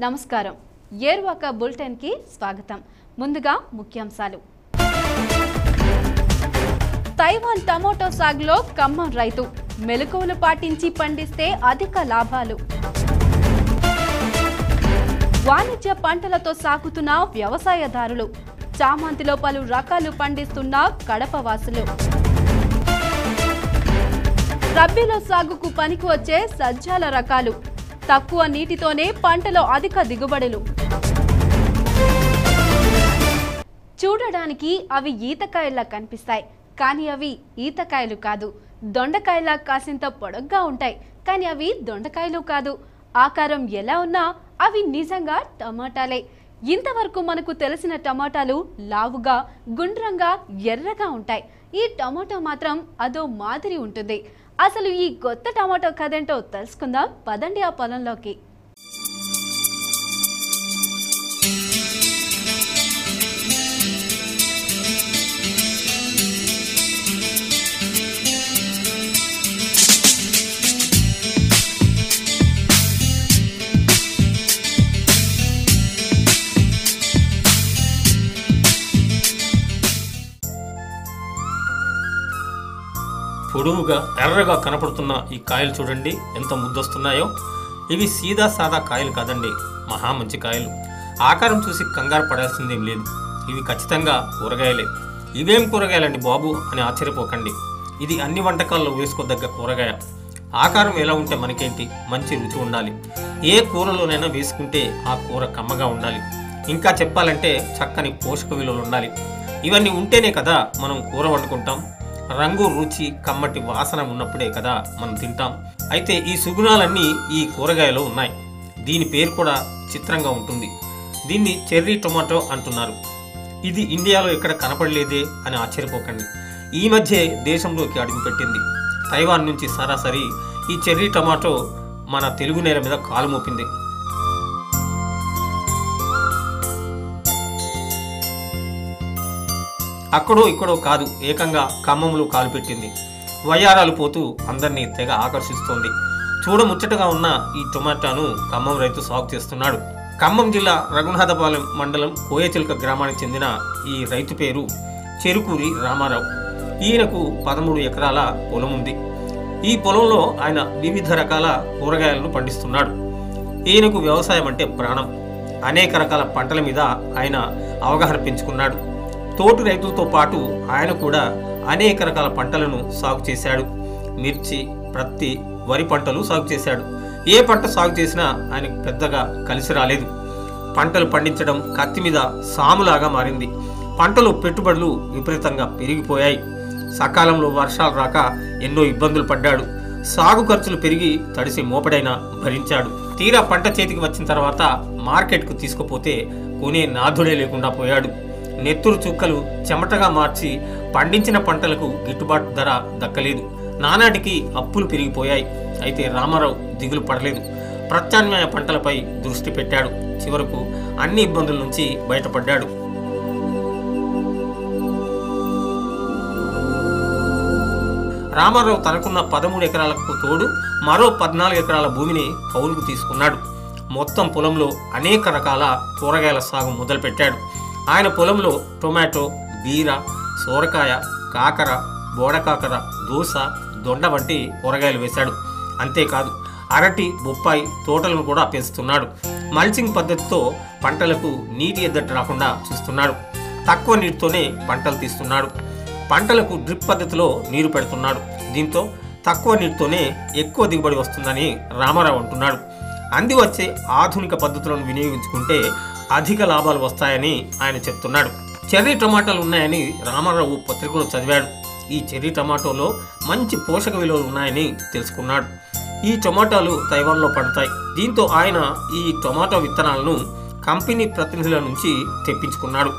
నమస్కారం. ఏర్వాక బులెటిన్ కి స్వాగతం. ముందుగా ముఖ్యాంశాలు. తైవాన్ టమాటో సాగులో ఖమ్మం రైతు మెలకువలు పాటించి పండిస్తే అధిక లాభాలు. వాణిజ్య పంటలతో సాగుతున్న వ్యవసాయదారులు చామంతిలో పలు రకాలు పండిస్తున్న కడప వాసులు. రబ్బీలో సాగుకు పనికి వచ్చే సజ్జాల రకాలు తక్కువ నీటితోనే పంటలో అధిక దిగుబడులు. చూడడానికి అవి ఈతకాయల్లా కనిపిస్తాయి, కానీ అవి ఈతకాయలు కాదు. దొండకాయలా కాసింత పొడగ్గా ఉంటాయి, కానీ అవి దొండకాయలు కాదు. ఆకారం ఎలా ఉన్నా అవి నిజంగా టమాటాలే. ఇంతవరకు మనకు తెలిసిన టమాటాలు లావుగా, గుండ్రంగా, ఎర్రగా ఉంటాయి. ఈ టమాటో మాత్రం అదో మాదిరి ఉంటుంది. అసలు ఈ కొత్త టమాటో కథేంటో తెలుసుకుందాం. పదండి ఆ పొలంలోకి. పొడవుగా ఎర్రగా కనపడుతున్న ఈ కాయలు చూడండి ఎంత ముద్దొస్తున్నాయో. ఇవి సీదా సాదా కాయలు కాదండి, మహా మంచి కాయలు. ఆకారం చూసి కంగారు పడాల్సిందేం లేదు. ఇవి ఖచ్చితంగా కూరగాయలే. ఇవేం కూరగాయలండి బాబు అని ఆశ్చర్యపోకండి. ఇది అన్ని వంటకాల్లో వేసుకోదగ్గ కూరగాయ. ఆకారం ఎలా ఉంటే మనకేంటి, మంచి రుచి ఉండాలి. ఏ కూరలోనైనా వేసుకుంటే ఆ కూర కమ్మగా ఉండాలి. ఇంకా చెప్పాలంటే చక్కని పోషక విలువలు ఉండాలి. ఇవన్నీ ఉంటేనే కదా మనం కూర వండుకుంటాం. రంగు, రుచి, కమ్మటి వాసన ఉన్నప్పుడే కదా మనం తింటాం. అయితే ఈ సుగుణాలన్నీ ఈ కూరగాయలో ఉన్నాయి. దీని పేరు కూడా చిత్రంగా ఉంటుంది. దీన్ని చెర్రీ టొమాటో అంటున్నారు. ఇది ఇండియాలో ఎక్కడ కనపడలేదే అని ఆశ్చర్యపోకండి. ఈ మధ్య దేశంలోకి అడుగుపెట్టింది. తైవాన్ నుంచి సరాసరి ఈ చెర్రీ టొమాటో మన తెలుగు నేల మీద కాలు మోపింది. అక్కడో ఇక్కడో కాదు, ఏకంగా ఖమ్మంలో కాలు పెట్టింది. వయ్యారాలు పోతూ అందరినీ తెగ ఆకర్షిస్తోంది. చూడముచ్చటగా ఉన్న ఈ టొమాటోను ఖమ్మం రైతు సాగు చేస్తున్నాడు. ఖమ్మం జిల్లా రఘునాథపాలెం మండలం కోయచిలుక గ్రామానికి చెందిన ఈ రైతు పేరు చెరుకూరి రామారావు. ఈయనకు 13 ఎకరాల పొలం ఉంది. ఈ పొలంలో ఆయన వివిధ రకాల కూరగాయలను పండిస్తున్నాడు. ఈయనకు వ్యవసాయం అంటే ప్రాణం. అనేక రకాల పంటల మీద ఆయన అవగాహన పెంచుకున్నాడు. తోటి రైతులతో పాటు ఆయన కూడా అనేక రకాల పంటలను సాగు చేశాడు. మిర్చి, ప్రత్తి, వరి పంటలు సాగు చేశాడు. ఏ పంట సాగు చేసినా ఆయనకు పెద్దగా కలిసి రాలేదు. పంటలు పండించడం కత్తి మీద సాములాగా మారింది. పంటలు పెట్టుబడులు విపరీతంగా పెరిగిపోయాయి. సకాలంలో వర్షాలు రాక ఎన్నో ఇబ్బందులు పడ్డాడు. సాగు ఖర్చులు పెరిగి తడిసి మోపడైనా భరించాడు. తీరా పంట చేతికి వచ్చిన తర్వాత మార్కెట్కు తీసుకుపోతే కొనే నాథుడే లేకుండా పోయాడు. నెత్తురు చుక్కలు చెమటగా మార్చి పండించిన పంటలకు గిట్టుబాటు ధర దక్కలేదు. నానాటికి అప్పులు పెరిగిపోయాయి. అయితే రామారావు దిగులు పడలేదు. ప్రత్యామ్నాయ పంటలపై దృష్టి పెట్టాడు. చివరకు అన్ని ఇబ్బందుల నుంచి బయటపడ్డాడు. రామారావు తనకున్న 13 ఎకరాలకు తోడు మరో 14 ఎకరాల భూమిని కౌలుకు తీసుకున్నాడు. మొత్తం పొలంలో అనేక రకాల కూరగాయల సాగు మొదలుపెట్టాడు. ఆయన పొలంలో టొమాటో, బీర, సోరకాయ, కాకర, బోడకాకర, దోస, దొండ వంటి కూరగాయలు వేశాడు. అంతేకాదు అరటి, బొప్పాయి తోటలను కూడా పెంచుతున్నాడు. మల్చింగ్ పద్ధతితో పంటలకు నీటి ఎద్దడి రాకుండా చూస్తున్నాడు. తక్కువ నీటితోనే పంటలు తీస్తున్నాడు. పంటలకు డ్రిప్ పద్ధతిలో నీరు పెడుతున్నాడు. దీంతో తక్కువ నీటితోనే ఎక్కువ దిగుబడి వస్తుందని రామారావు అంటున్నాడు. అంది వచ్చే ఆధునిక పద్ధతులను వినియోగించుకుంటే అధిక లాభాలు వస్తాయని ఆయన చెప్తున్నాడు. చెర్రీ టమాటాలు ఉన్నాయని రామారావు పత్రికలో చదివాడు. ఈ చెర్రీ టమాటోలో మంచి పోషక విలువలు ఉన్నాయని తెలుసుకున్నాడు. ఈ టమాటాలు తైవాన్లో పడతాయి. దీంతో ఆయన ఈ టమాటో విత్తనాలను కంపెనీ ప్రతినిధుల నుంచి తెప్పించుకున్నాడు.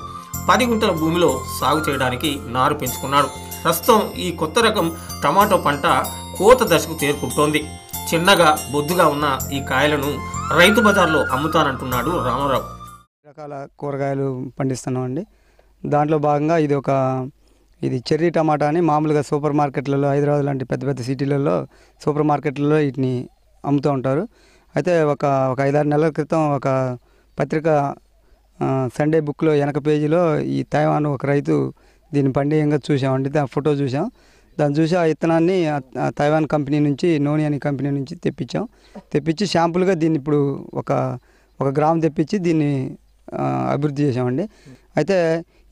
10 గుంటల భూమిలో సాగు చేయడానికి నారు పెంచుకున్నాడు. ప్రస్తుతం ఈ కొత్త రకం టమాటో పంట కోత దశకు చేరుకుంటోంది. చిన్నగా బొద్దుగా ఉన్న ఈ కాయలను రైతు బజార్లో అమ్ముతానంటున్నాడు రామారావు. రకాల కూరగాయలు పండిస్తున్నాం అండి. దాంట్లో భాగంగా ఇది చెర్రీ టమాటా అని మామూలుగా సూపర్ మార్కెట్లలో, హైదరాబాద్ లాంటి పెద్ద పెద్ద సిటీలలో సూపర్ మార్కెట్లలో వీటిని అమ్ముతూ ఉంటారు. అయితే ఒక 5-6 నెలల క్రితం ఒక పత్రిక సండే బుక్లో వెనక పేజీలో ఈ తైవాన్ ఒక రైతు దీన్ని పండియంగా చూసామండి. దాని ఫోటో చూసాం. దాన్ని చూసి ఆ విత్తనాన్ని తైవాన్ కంపెనీ నుంచి, నోని అనే కంపెనీ నుంచి తెప్పించి శాంపుల్గా దీన్ని ఇప్పుడు ఒక గ్రామ్ తెప్పించి దీన్ని అభివృద్ధి చేసామండి. అయితే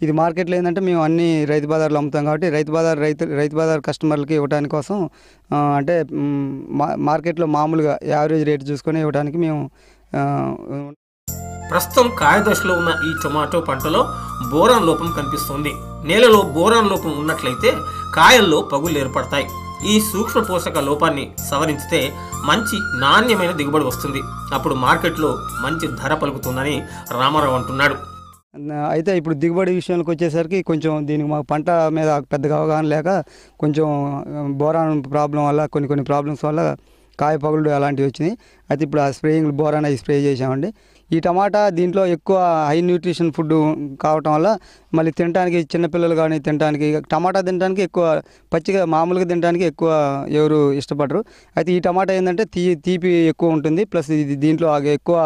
ఇది మార్కెట్లో ఏంటంటే మేము అన్ని రైతు బజార్లో అమ్ముతాం కాబట్టి రైతు బజార్ కస్టమర్లకి ఇవ్వడానికి కోసం అంటే మార్కెట్లో మామూలుగా యావరేజ్ రేటు చూసుకొని ఇవ్వడానికి మేము ప్రస్తుతం కాయ దశలో ఉన్న ఈ టొమాటో పంటలో బోరాన్ లోపం కనిపిస్తుంది. నేలలో బోరాన్ లోపం ఉన్నట్లయితే కాయల్లో పగుళ్ళు ఏర్పడతాయి. ఈ సూక్ష్మ పోషక లోపాన్ని సవరించితే మంచి నాణ్యమైన దిగుబడి వస్తుంది. అప్పుడు మార్కెట్లో మంచి ధర పలుకుతుందని రామారావు అంటున్నాడు. అయితే ఇప్పుడు దిగుబడి విషయానికి వచ్చేసరికి కొంచెం దీనికి మా పంట మీద పెద్దగా అవగాహన లేక కొంచెం బోరాన్ ప్రాబ్లం వల్ల కొన్ని ప్రాబ్లమ్స్ వల్ల కాయ పగుళ్ళు అలాంటివి వచ్చినాయి. అయితే ఇప్పుడు ఆ బోరాన్ అవి స్ప్రే చేసామండి. ఈ టమాటా దీంట్లో ఎక్కువ హై న్యూట్రిషన్ ఫుడ్ కావటం వల్ల మళ్ళీ తినడానికి చిన్నపిల్లలు కానీ టమాటా తినడానికి ఎక్కువ పచ్చిగా మామూలుగా తినడానికి ఎక్కువ ఎవరు ఇష్టపడరు. అయితే ఈ టమాటా ఏంటంటే తీపి ఎక్కువ ఉంటుంది. ప్లస్ ఇది దీంట్లో ఎక్కువ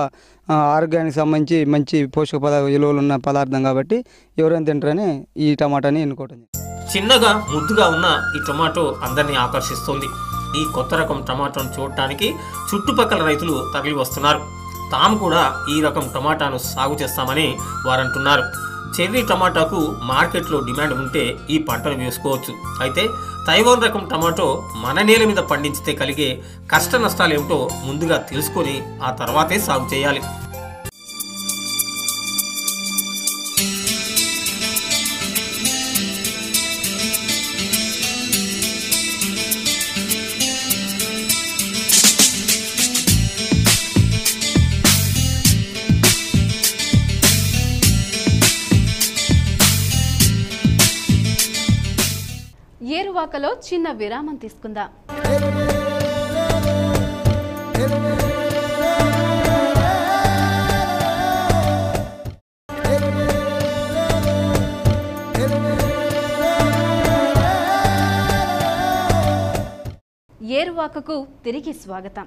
ఆరోగ్యానికి సంబంధించి మంచి పోషక విలువలు ఉన్న పదార్థం కాబట్టి ఎవరైనా తింటారని ఈ టమాటాని ఎన్నుకోవటం. చిన్నగా ముద్దుగా ఉన్న ఈ టొమాటో అందరినీ ఆకర్షిస్తుంది. ఈ కొత్త రకం టమాటాను చూడటానికి చుట్టుపక్కల రైతులు తరలి వస్తున్నారు. తాము కూడా ఈ రకం టమాటాను సాగు చేస్తామని వారంటున్నారు. చెర్రీ టమాటాకు మార్కెట్లో డిమాండ్ ఉంటే ఈ పంటను వేసుకోవచ్చు. అయితే తైవాన్ రకం టమాటో మన నేల మీద పండించితే కలిగే కష్ట నష్టాలు ఏమిటో ముందుగా తెలుసుకొని ఆ తర్వాతే సాగు చేయాలి. ఏరువాకలో చిన్న విరామం తీసుకుందాం. ఏరువాకకు తిరిగి స్వాగతం.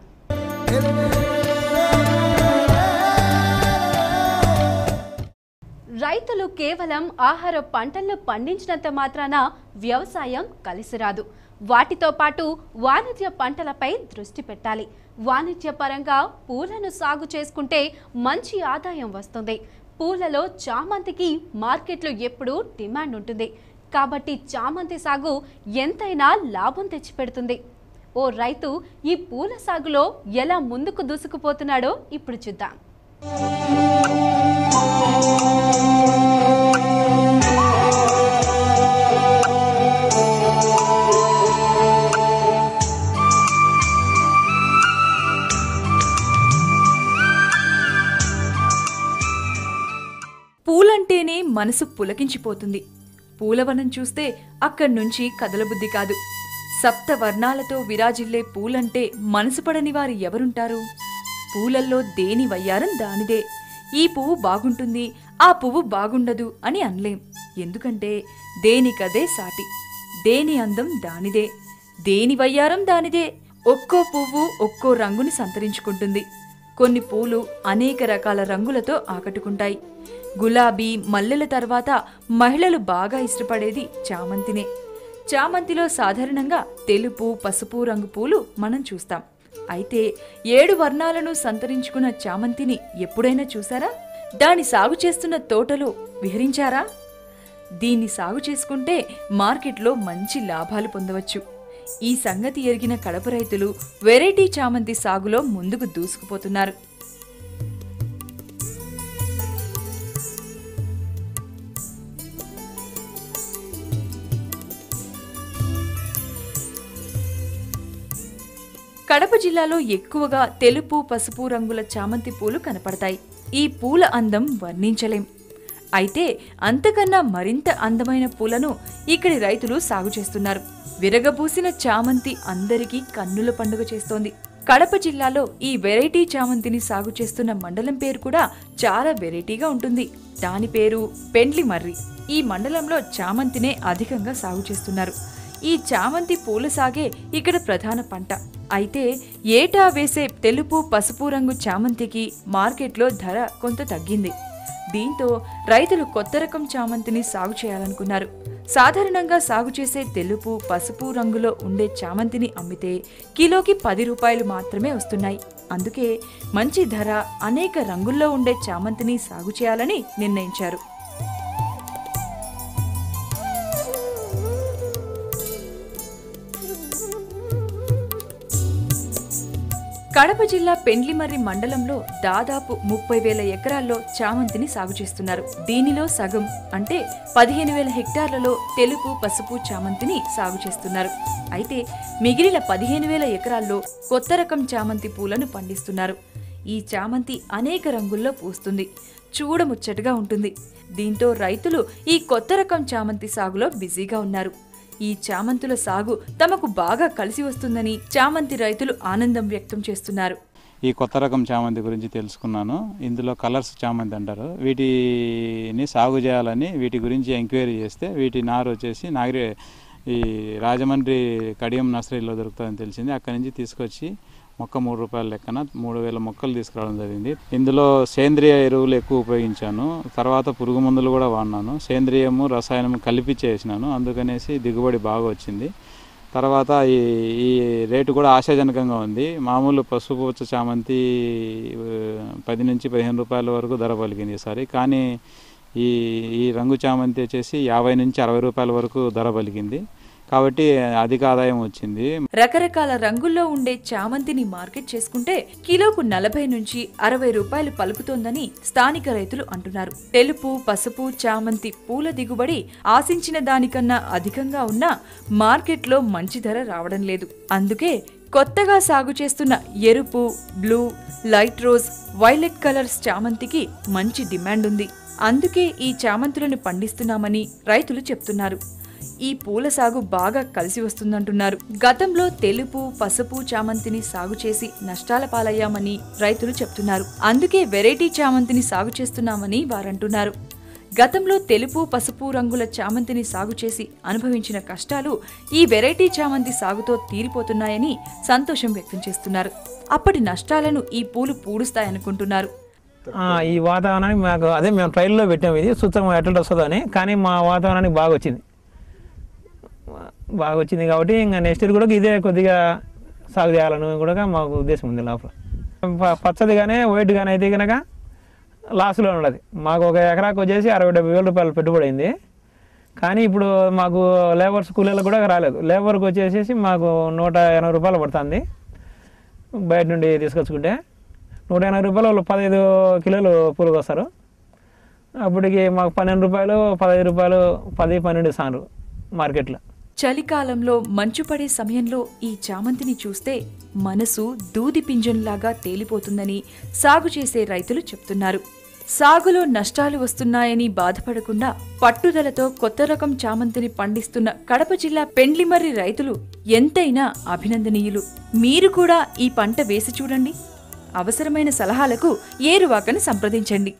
రైతులు కేవలం ఆహార పంటలను పండించినంత మాత్రాన వ్యవసాయం కలిసిరాదు. వాటితో పాటు వాణిజ్య పంటలపై దృష్టి పెట్టాలి. వాణిజ్యపరంగా పూలను సాగు చేసుకుంటే మంచి ఆదాయం వస్తుంది. పూలలో చామంతికి మార్కెట్లో ఎప్పుడూ డిమాండ్ ఉంటుంది. కాబట్టి చామంతి సాగు ఎంతైనా లాభం తెచ్చిపెడుతుంది. ఓ రైతు ఈ పూల సాగులో ఎలా ముందుకు దూసుకుపోతున్నాడో ఇప్పుడు చూద్దాం. పూలంటేనే మనసు పులకించిపోతుంది. పూలవనం చూస్తే అక్కడ్నుంచి కదలబుద్ధి కాదు. సప్తవర్ణాలతో విరాజిల్లే పూలంటే మనసు పడని వారు ఎవరుంటారు? పూలల్లో దేని వయ్యారం దానిదే. ఈ పువ్వు బాగుంటుంది, ఆ పువ్వు బాగుండదు అని అనలేం. ఎందుకంటే దేనికదే సాటి. దేని అందం దానిదే, దేని వయ్యారం దానిదే. ఒక్కో పువ్వు ఒక్కో రంగుని సంతరించుకుంటుంది. కొన్ని పూలు అనేక రకాల రంగులతో ఆకట్టుకుంటాయి. గులాబీ, మల్లెల తర్వాత మహిళలు బాగా ఇష్టపడేది చామంతినే. చామంతిలో సాధారణంగా తెలుపు, పసుపు రంగు పూలు మనం చూస్తాం. అయితే 7 వర్ణాలను సంతరించుకున్న చామంతిని ఎప్పుడైనా చూసారా? దాని సాగు చేస్తున్న తోటలో విహరించారా? దీన్ని సాగు చేసుకుంటే మార్కెట్లో మంచి లాభాలు పొందవచ్చు. ఈ సంగతి ఎరిగిన కడప రైతులు వెరైటీ చామంతి సాగులో ముందుకు దూసుకుపోతున్నారు. కడప జిల్లాలో ఎక్కువగా తెలుపు, పసుపు రంగుల చామంతి పూలు కనపడతాయి. ఈ పూల అందం వర్ణించలేం. అయితే అంతకన్నా మరింత అందమైన పూలను ఇక్కడి రైతులు సాగు చేస్తున్నారు. విరగబూసిన చామంతి అందరికీ కన్నుల పండుగ చేస్తోంది. కడప జిల్లాలో ఈ వెరైటీ చామంతిని సాగు చేస్తున్న మండలం పేరు కూడా చాలా వెరైటీగా ఉంటుంది. దాని పేరు పెండ్లిమర్రి. ఈ మండలంలో చామంతినే అధికంగా సాగు చేస్తున్నారు. ఈ చామంతి పూల సాగే ఇక్కడ ప్రధాన పంట. అయితే ఏటా వేసే తెలుపు పసుపు రంగు చామంతికి మార్కెట్లో ధర కొంత తగ్గింది. దీంతో రైతులు కొత్త రకం చామంతిని సాగు చేయాలనుకున్నారు. సాధారణంగా సాగు చేసే తెలుపు పసుపు రంగులో ఉండే చామంతిని అమ్మితే కిలోకి 10 రూపాయలు మాత్రమే వస్తున్నాయి. అందుకే మంచి ధర, అనేక రంగుల్లో ఉండే చామంతిని సాగు చేయాలని నిర్ణయించారు. కడప జిల్లా పెండ్లిమర్రి మండలంలో దాదాపు 30,000 ఎకరాల్లో చామంతిని సాగు చేస్తున్నారు. దీనిలో సగం అంటే 15,000 హెక్టార్లలో తెలుపు పసుపు చామంతిని సాగు చేస్తున్నారు. అయితే మిగిలిన 15,000 ఎకరాల్లో కొత్త రకం చామంతి పూలను పండిస్తున్నారు. ఈ చామంతి అనేక రంగుల్లో పూస్తుంది, చూడముచ్చటగా ఉంటుంది. దీంతో రైతులు ఈ కొత్త రకం చామంతి సాగులో బిజీగా ఉన్నారు. ఈ చామంతుల సాగు తమకు బాగా కలిసి వస్తుందని చామంతి రైతులు ఆనందం వ్యక్తం చేస్తున్నారు. ఈ కొత్త రకం చామంతి గురించి తెలుసుకున్నాను. ఇందులో కలర్స్ చామంతి అంటారు. వీటిని సాగు చేయాలని వీటి గురించి ఎంక్వైరీ చేస్తే వీటి నారు వచ్చేసి ఈ రాజమండ్రి కడియం నర్సరీలో దొరుకుతుందని తెలిసింది. అక్కడి నుంచి తీసుకొచ్చి మొక్క 3 రూపాయల లెక్కన 3,000 మొక్కలు తీసుకురావడం జరిగింది. ఇందులో సేంద్రియ ఎరువులు ఎక్కువ ఉపయోగించాను. తర్వాత పురుగు మందులు కూడా వాడినాను. సేంద్రియము రసాయనము కలిపి చేసినాను. అందుకనేసి దిగుబడి బాగా వచ్చింది. తర్వాత ఈ రేటు కూడా ఆశాజనకంగా ఉంది. మామూలు పసుపు పచ్చ చామంతి 10 నుంచి 15 రూపాయల వరకు ధర పలికింది ఈసారి. కానీ ఈ రంగు చామంతి వచ్చేసి 50 నుంచి 60 రూపాయల వరకు ధర పలికింది. కాబట్టి అధిక ఆదాయం వచ్చింది. రకరకాల రంగుల్లో ఉండే చామంతిని మార్కెట్ చేసుకుంటే కిలోకు 40 నుంచి 60 రూపాయలు పలుకుతోందని స్థానిక రైతులు అంటున్నారు. తెలుపు పసుపు చామంతి పూల దిగుబడి ఆశించిన దానికన్నా అధికంగా ఉన్నా మార్కెట్లో మంచి ధర రావడం లేదు. అందుకే కొత్తగా సాగు చేస్తున్న ఎరుపు, blue, light rose, violet colours చామంతికి మంచి డిమాండ్ ఉంది. అందుకే ఈ చామంతులను పండిస్తున్నామని రైతులు చెప్తున్నారు. ఈ పూల సాగు బాగా కలిసి వస్తుందంటున్నారు. గతంలో తెలుపు పసుపు చామంతిని సాగు చేసి నష్టాల పాలయ్యామని రైతులు చెప్తున్నారు. అందుకే వెరైటీ చామంతిని సాగు చేస్తున్నామని వారంటున్నారు. గతంలో తెలుపు పసుపు రంగుల చామంతిని సాగు చేసి అనుభవించిన కష్టాలు ఈ వెరైటీ చామంతి సాగుతో తీరిపోతున్నాయని సంతోషం వ్యక్తం చేస్తున్నారు. అప్పటి నష్టాలను ఈ పూలు పూడుస్తాయనుకుంటున్నారు. ఈ వాతావరణానికి మాకు మేము ట్రైల్లో పెట్టాము. ఇది సూత్రం ఎట్లా వస్తుందో అని. కానీ మా వాతావరణానికి బాగా వచ్చింది కాబట్టి ఇంకా నెక్స్ట్ ఇయర్ కూడా ఇదే కొద్దిగా సాగు చేయాలని కూడా మాకు ఉద్దేశం ఉంది. లోపల పచ్చది కానీ వైట్ కానీ అయితే కనుక లాస్లో ఉండదు. మాకు ఒక ఎకరాకు వచ్చేసి 60-70 రూపాయలు పెట్టుబడి అయింది. కానీ ఇప్పుడు మాకు లేబర్స్ కూలీలకు కూడా రాలేదు. లేబర్కి వచ్చేసి మాకు 180 రూపాయలు పడుతుంది. బయట నుండి తీసుకొచ్చుకుంటే 180 రూపాయలు వాళ్ళు 15 కిలోలు పూలకు వస్తారు. అప్పటికి మాకు 12 రూపాయలు 15 రూపాయలు 10-12 సార్లు మార్కెట్లో. చలికాలంలో మంచు పడే సమయంలో ఈ చామంతిని చూస్తే మనసు దూది పింజంలాగా తేలిపోతుందని సాగు చేసే రైతులు చెప్తున్నారు. సాగులో నష్టాలు వస్తున్నాయని బాధపడకుండా పట్టుదలతో కొత్త రకం చామంతిని పండిస్తున్న కడప జిల్లా పెండ్లిమర్రి రైతులు ఎంతైనా అభినందనీయులు. మీరు కూడా ఈ పంట వేసి చూడండి. అవసరమైన సలహాలకు ఏరువాకను సంప్రదించండి.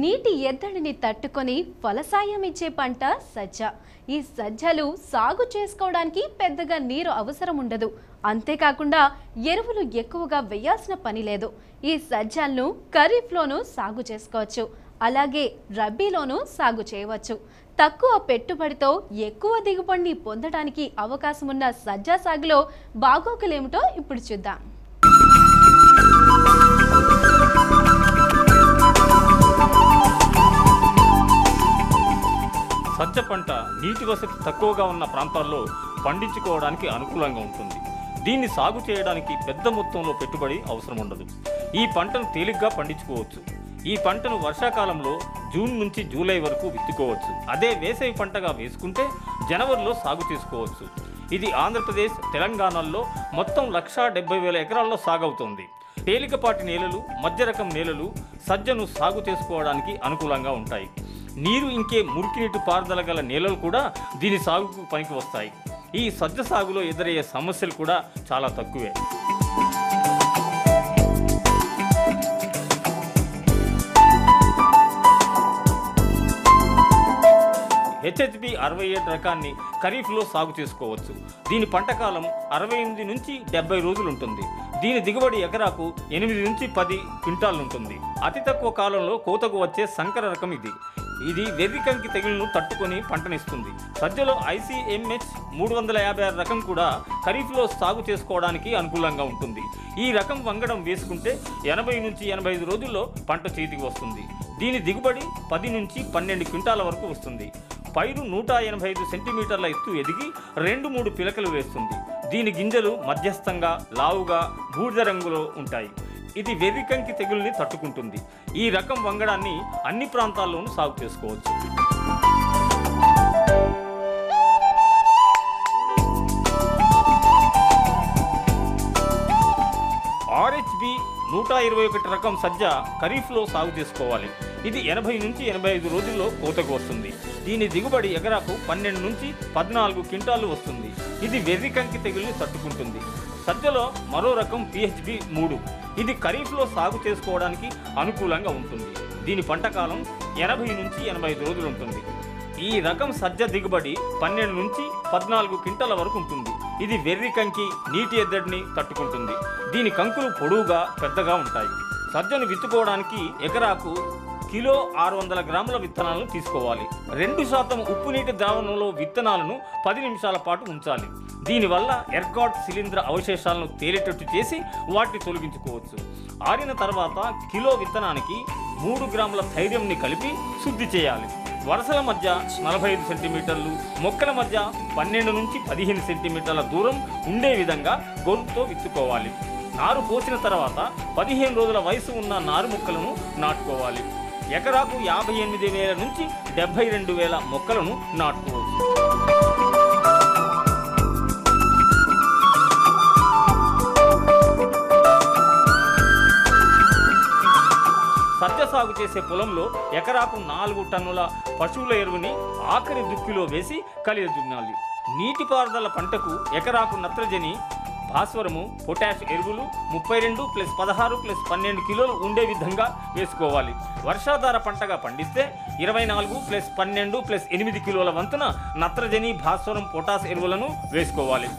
నీటి ఎద్దడిని తట్టుకొని ఫలసాయం ఇచ్చే పంట సజ్జ. ఈ సజ్జలు సాగు చేసుకోవడానికి పెద్దగా నీరు అవసరం ఉండదు. అంతేకాకుండా ఎరువులు ఎక్కువగా వేయాల్సిన పని లేదు. ఈ సజ్జలను ఖరీఫ్లోనూ సాగు చేసుకోవచ్చు, అలాగే రబీలోనూ సాగు చేయవచ్చు. తక్కువ పెట్టుబడితో ఎక్కువ దిగుబడిని పొందడానికి అవకాశం ఉన్న సజ్జ సాగులో బాగోగులేమిటో ఇప్పుడు చూద్దాం. సజ్జ పంట నీటి వసతి తక్కువగా ఉన్న ప్రాంతాల్లో పండించుకోవడానికి అనుకూలంగా ఉంటుంది. దీన్ని సాగు చేయడానికి పెద్ద మొత్తంలో పెట్టుబడి అవసరం ఉండదు. ఈ పంటను తేలిగ్గా పండించుకోవచ్చు. ఈ పంటను వర్షాకాలంలో జూన్ నుంచి జూలై వరకు విత్తుకోవచ్చు. అదే వేసవి పంటగా వేసుకుంటే జనవరిలో సాగు చేసుకోవచ్చు. ఇది ఆంధ్రప్రదేశ్, తెలంగాణలో మొత్తం 1,70,000 ఎకరాల్లో సాగవుతుంది. తేలికపాటి నేలలు, మధ్య రకం నేలలు సజ్జను సాగు చేసుకోవడానికి అనుకూలంగా ఉంటాయి. నీరు ఇంకే మురికి నీటి పారుదల గల నేలలు కూడా దీని సాగుకు పనికి వస్తాయి. ఈ సజ్జ సాగులో ఎదురయ్యే సమస్యలు కూడా చాలా తక్కువే. HHB 67 రకాన్ని ఖరీఫ్లో సాగు చేసుకోవచ్చు. దీని పంట కాలం 68 నుంచి 70 రోజులు ఉంటుంది. దీని దిగుబడి ఎకరాకు 8 నుంచి 10 క్వింటాలు ఉంటుంది. అతి తక్కువ కాలంలో కోతకు వచ్చే సంకర రకం ఇది. ఇది వెర్రికంకి తెగుళ్లను తట్టుకొని పంటనిస్తుంది. సజ్జలో ICMH 356 రకం కూడా ఖరీఫ్లో సాగు చేసుకోవడానికి అనుకూలంగా ఉంటుంది. ఈ రకం వంగడం వేసుకుంటే 80 నుంచి 85 రోజుల్లో పంట చేతికి వస్తుంది. దీని దిగుబడి 10 నుంచి 12 క్వింటాల వరకు వస్తుంది. పైరు 185 సెంటీమీటర్ల ఎత్తు ఎదిగి 2-3 పిలకలు వేస్తుంది. దీని గింజలు మధ్యస్థంగా లావుగా బూడిద రంగులో ఉంటాయి. ఇది వెర్రికంకి తెగుల్ని తట్టుకుంటుంది. ఈ రకం వంగడాన్ని అన్ని ప్రాంతాల్లోనూ సాగు చేసుకోవచ్చు. RHB 121 రకం సజ్జ ఖరీఫ్లో సాగు చేసుకోవాలి. ఇది 80 నుంచి 85 రోజుల్లో కోతకు వస్తుంది. దీని దిగుబడి ఎకరాకు 12 నుంచి 14 క్వింటాలు వస్తుంది. ఇది వెర్రికంకి తెగుల్ని తట్టుకుంటుంది. సజ్జలో మరో రకం PHB 3. ఇది ఖరీఫ్లో సాగు చేసుకోవడానికి అనుకూలంగా ఉంటుంది. దీని పంట కాలం 80 నుంచి 85 రోజులు ఉంటుంది. ఈ రకం సజ్జ దిగుబడి 12 నుంచి 14 క్వింటాల వరకు ఉంటుంది. ఇది వెర్రికంకి నీటి ఎద్దడిని తట్టుకుంటుంది. దీని కంకులు పొడవుగా పెద్దగా ఉంటాయి. సజ్జను విత్తుకోవడానికి ఎకరాకు కిలో 600 గ్రాముల విత్తనాలను తీసుకోవాలి. 2% ఉప్పు నీటి ద్రావణంలో విత్తనాలను 10 నిమిషాల పాటు ఉంచాలి. దీనివల్ల ఎర్గాట్ శిలీంధ్ర అవశేషాలను తేలేటట్టు చేసి వాటిని తొలగించుకోవచ్చు. ఆరిన తర్వాత కిలో విత్తనానికి 3 గ్రాముల ధైర్యంని కలిపి శుద్ధి చేయాలి. వరుసల మధ్య 45 సెంటీమీటర్లు, మొక్కల మధ్య 12 నుంచి 15 సెంటీమీటర్ల దూరం ఉండే విధంగా గొంతుతో విత్తుకోవాలి. నారు పోసిన తర్వాత 15 రోజుల వయసు ఉన్న నారు మొక్కలను నాటుకోవాలి. ఎకరాకు 58,000 నుంచి 72,000 మొక్కలను నాటుకోవచ్చు. సజ్జ సాగు చేసే పొలంలో ఎకరాకు 4 టన్నుల పశువుల ఎరువుని ఆఖరి దుక్కిలో వేసి కలియ దున్నాలి. నీటిపారుదల పంటకు ఎకరాకు నత్రజని, భాస్వరము, పొటాష్ ఎరువులు 32+16+12 కిలోలు ఉండే విధంగా వేసుకోవాలి. వర్షాధార పంటగా పండిస్తే 24+12+8 కిలోల వంతున నత్రజని, భాస్వరం, పొటాష్ ఎరువులను వేసుకోవాలి.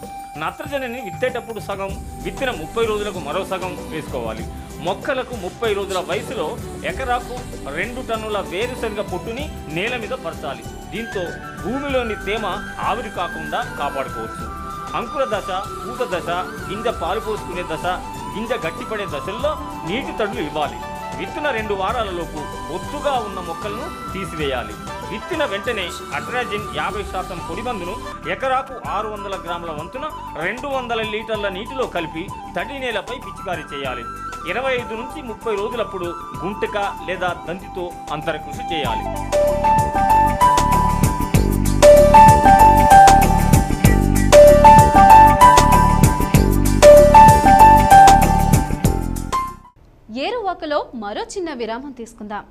నత్రజనిని విత్తేటప్పుడు సగం, విత్తిన 30 రోజులకు మరో సగం వేసుకోవాలి. మొక్కలకు 30 రోజుల వయసులో ఎకరాకు 2 టన్నుల వేరుశనగ పొట్టుని నేల మీద పరచాలి. దీంతో భూమిలోని తేమ ఆవిరి కాకుండా కాపాడుకోవచ్చు. అంకుర దశ, పూత దశ, గింజ పాలు పోసుకునే దశ, గింజ గట్టిపడే దశల్లో నీటి తడులు ఇవ్వాలి. విత్తిన 2 వారాలలోపు ఒత్తుగా ఉన్న మొక్కలను తీసివేయాలి. విత్తిన వెంటనే అట్రాజిన్ 50% పొడి మందును ఎకరాకు 600 గ్రాముల వంతున 200 లీటర్ల నీటిలో కలిపి తడి నేలపై పిచికారీ చేయాలి. 25 నుంచి 30 రోజులప్పుడు గుంటక లేదా దంతితో అంతర కృషి చేయాలి. ఏరువాకలో మరో చిన్న విరామం తీసుకుందాం.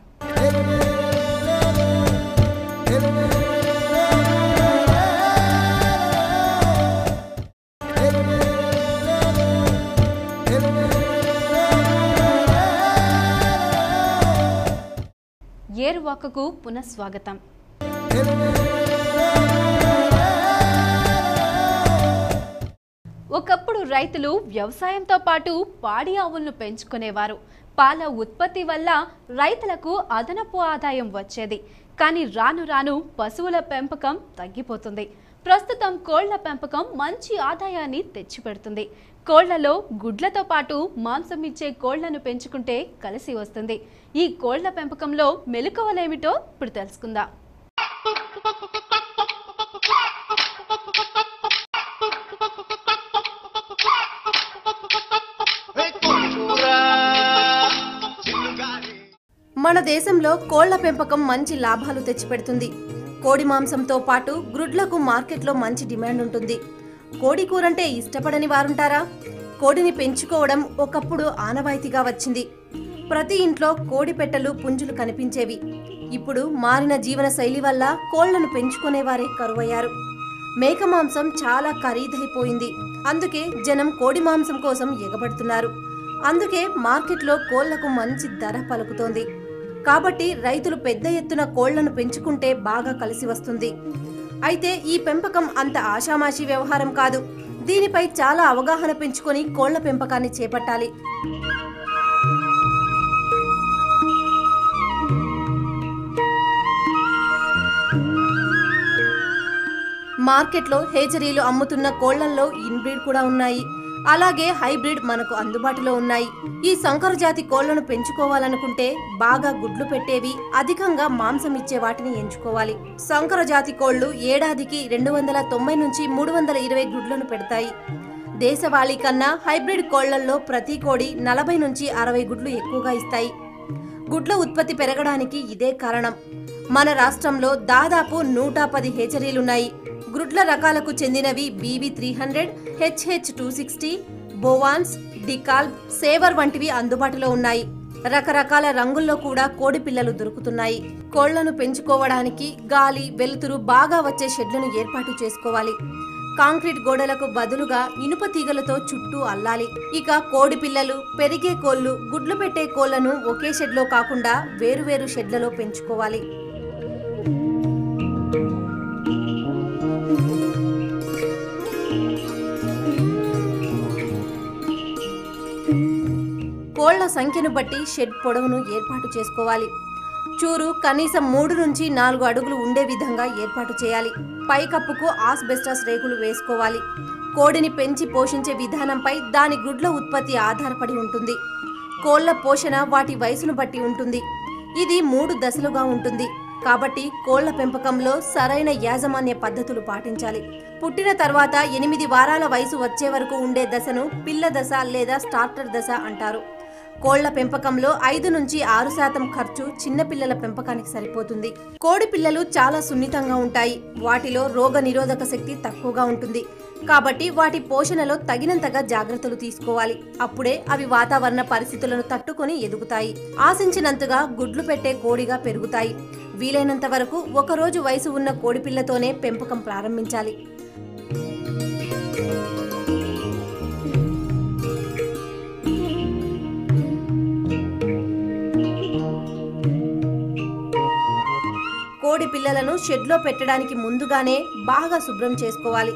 ఏరువాకకు పునఃస్వాగతం. ఒకప్పుడు రైతులు వ్యవసాయంతో పాటు పాడి ఆవులను పెంచుకునేవారు. పాల ఉత్పత్తి వల్ల రైతులకు అదనపు ఆదాయం వచ్చేది. కానీ రాను రాను పశువుల పెంపకం తగ్గిపోతుంది. ప్రస్తుతం కోళ్ల పెంపకం మంచి ఆదాయాన్ని తెచ్చిపెడుతుంది. కోళ్లలో గుడ్లతో పాటు మాంసం ఇచ్చే కోళ్లను పెంచుకుంటే కలిసి వస్తుంది. ఈ కోళ్ల పెంపకంలో మెలకువలేమిటో ఇప్పుడు తెలుసుకుందాం. మన దేశంలో కోళ్ల పెంపకం మంచి లాభాలు తెచ్చిపెడుతుంది. కోడి మాంసంతో పాటు గ్రుడ్లకు మార్కెట్లో మంచి డిమాండ్ ఉంటుంది. కోడి కూరంటే ఇష్టపడని వారుంటారా? కోడిని పెంచుకోవడం ఒకప్పుడు ఆనవాయితీగా వచ్చింది. ప్రతి ఇంట్లో కోడి పెట్టెలు, పుంజులు కనిపించేవి. ఇప్పుడు మారిన జీవన శైలి వల్ల కోళ్లను పెంచుకునేవారే కరువయ్యారు. మేక మాంసం చాలా ఖరీదైపోయింది. అందుకే జనం కోడి మాంసం కోసం ఎగబడుతున్నారు. అందుకే మార్కెట్లో కోళ్లకు మంచి ధర పలుకుతోంది. కాబట్టి రైతులు పెద్ద ఎత్తున కోళ్లను పెంచుకుంటే బాగా కలిసి వస్తుంది. అయితే ఈ పెంపకం అంత ఆషామాషీ వ్యవహారం కాదు. దీనిపై చాలా అవగాహన పెంచుకొని కోళ్ల పెంపకాన్ని చేపట్టాలి. మార్కెట్లో హేచరీలు అమ్ముతున్న కోళ్లల్లో ఇన్బ్రీడ్ కూడా ఉన్నాయి. అలాగే హైబ్రిడ్ మనకు అందుబాటులో ఉన్నాయి. ఈ సంకర జాతి కోళ్లను పెంచుకోవాలనుకుంటే బాగా గుడ్లు పెట్టేవి, అధికంగా మాంసం ఇచ్చే వాటిని ఎంచుకోవాలి. సంకర జాతి కోళ్లు ఏడాదికి 290 నుంచి 320 గుడ్లను పెడతాయి. దేశవాళీ కన్నా హైబ్రిడ్ కోళ్లల్లో ప్రతి కోడి 40 నుంచి 60 గుడ్లు ఎక్కువగా ఇస్తాయి. గుడ్ల ఉత్పత్తి పెరగడానికి ఇదే కారణం. మన రాష్ట్రంలో దాదాపు 110 హేచరీలున్నాయి. గ్రుడ్ల రకాలకు చెందినవి BB300, HH260, బోవాన్స్, డికాల్బ్, సేవర్ వంటివి అందుబాటులో ఉన్నాయి. రకరకాల రంగుల్లో కూడా కోడి పిల్లలు దొరుకుతున్నాయి. కోళ్లను పెంచుకోవడానికి గాలి, వెలుతురు బాగా వచ్చే షెడ్లను ఏర్పాటు చేసుకోవాలి. కాంక్రీట్ గోడలకు బదులుగా ఇనుప తీగలతో చుట్టూ అల్లాలి. ఇక కోడి పిల్లలు, పెరిగే కోళ్లు, గుడ్లు పెట్టే కోళ్లను ఒకే షెడ్లో కాకుండా వేరువేరు షెడ్లలో పెంచుకోవాలి. కోళ్ల సంఖ్యను బట్టి షెడ్ పొడవును ఏర్పాటు చేసుకోవాలి. చూరు కనీసం 3 నుంచి 4 అడుగులు ఉండే విధంగా ఏర్పాటు చేయాలి. పైకప్పుకు ఆస్బెస్టాస్ రేకులు వేసుకోవాలి. కోడిని పెంచి పోషించే విధానంపై దాని గుడ్ల ఉత్పత్తి ఆధారపడి ఉంటుంది. కోళ్ల పోషణ వాటి వయసును బట్టి ఉంటుంది. ఇది 3 దశలుగా ఉంటుంది. కాబట్టి కోళ్ల పెంపకంలో సరైన యాజమాన్య పద్ధతులు పాటించాలి. పుట్టిన తర్వాత 8 వారాల వయసు వచ్చే వరకు ఉండే దశను పిల్ల దశ లేదా స్టార్టర్ దశ అంటారు. కోళ్ల పెంపకంలో 5 నుంచి 6% ఖర్చు చిన్నపిల్లల పెంపకానికి సరిపోతుంది. కోడి పిల్లలు చాలా సున్నితంగా ఉంటాయి. వాటిలో రోగ నిరోధక శక్తి తక్కువగా ఉంటుంది. కాబట్టి వాటి పోషణలో తగినంతగా జాగ్రత్తలు తీసుకోవాలి. అప్పుడే అవి వాతావరణ పరిస్థితులను తట్టుకొని ఎదుగుతాయి. ఆశించినంతగా గుడ్లు పెట్టే కోడిగా పెరుగుతాయి. వీలైనంత వరకు 1 రోజు వయసు ఉన్న కోడి పిల్లతోనే పెంపకం ప్రారంభించాలి. కోడి పిల్లలను షెడ్లో పెట్టడానికి ముందుగానే బాగా శుభ్రం చేసుకోవాలి.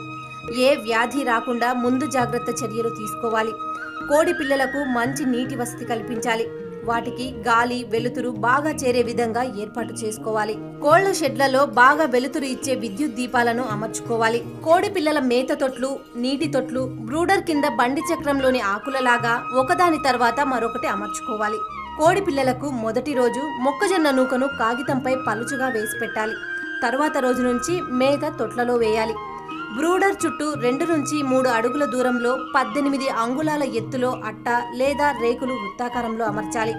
ఏ వ్యాధి రాకుండా ముందు జాగ్రత్త చర్యలు తీసుకోవాలి. కోడి పిల్లలకు మంచి నీటి వసతి కల్పించాలి. వాటికి గాలి, వెలుతురు బాగా చేరే విధంగా ఏర్పాటు చేసుకోవాలి. కోళ్ల షెడ్లలో బాగా వెలుతురు ఇచ్చే విద్యుత్ దీపాలను అమర్చుకోవాలి. కోడి పిల్లల మేత తొట్లు, నీటి తొట్లు బ్రూడర్ కింద బండి చక్రంలోని ఆకులలాగా ఒకదాని తర్వాత మరొకటి అమర్చుకోవాలి. కోడి పిల్లలకు మొదటి రోజు మొక్కజొన్న నూకను కాగితంపై పలుచుగా వేసి పెట్టాలి. తరువాత రోజు నుంచి మేత తొట్లలో వేయాలి. బ్రూడర్ చుట్టూ 2 నుంచి 3 అడుగుల దూరంలో 18 అంగుళాల ఎత్తులో అట్ట లేదా రేకులు వృత్తాకారంలో అమర్చాలి.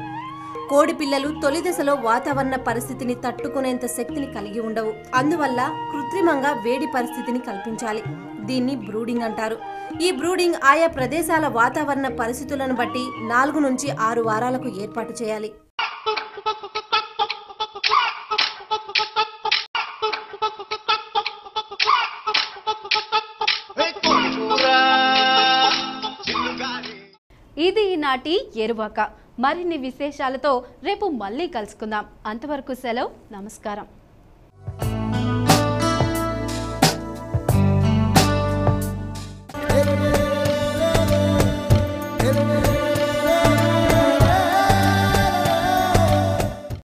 కోడి పిల్లలు తొలి దశలో వాతావరణ పరిస్థితిని తట్టుకునేంత శక్తిని కలిగి ఉండవు. అందువల్ల కృత్రిమంగా వేడి పరిస్థితిని కల్పించాలి. దీన్ని బ్రూడింగ్ అంటారు. ఈ బ్రూడింగ్ ఆయా ప్రదేశాల వాతావరణ పరిస్థితులను బట్టి 4 నుంచి 6 వారాలకు ఏర్పాటు చేయాలి. ఇది ఈనాటి ఏరువాక. మరిన్ని విశేషాలతో రేపు మళ్ళీ కలుసుకుందాం. అంతవరకు సెలవు. నమస్కారం.